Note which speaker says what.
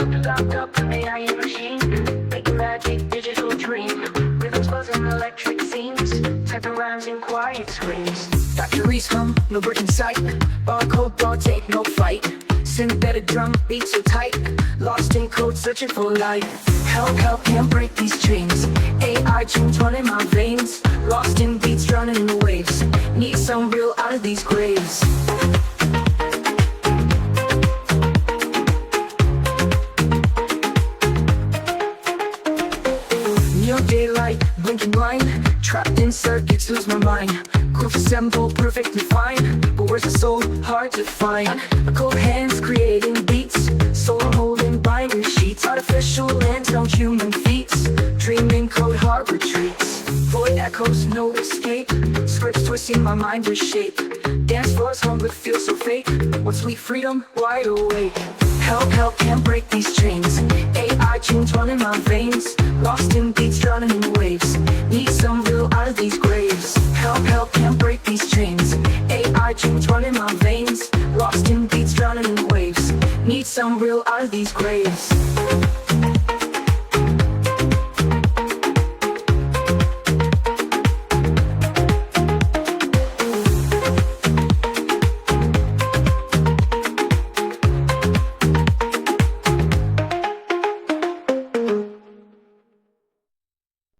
Speaker 1: Locked up in the AI machine, making magic digital dream. Rhythms buzzing electric scenes, typing rhymes in quiet screams. Factories hum, no brick in sight. Barcode bar take no fight. Synthetic drum beats so tight. Lost in code searching for light. Help, can't break these chains. AI tunes running my veins. Lost in beats drowning in the waves. Need some real out of these graves. Neon daylight, blinking line. Trapped in circuits, lose my mind. Grooves assembled, perfectly fine. But where's the soul? Hard to find. Cold hands creating beats. Soul holding binary sheets. Artificial lands, no human feats. Dreaming code, heart retreats. Void echoes, no escape. Scripts twisting my mind with shape. Dance floors hung but feel so fake. What sweet freedom, wide awake. Help, can't break these chains. AI tunes running my veins. Lost in beats, drowning in the waves. Need some real out of these graves. Help, can't break these chains. AI tunes running my veins. Lost in beats, drowning in the waves. Need some real out of these graves.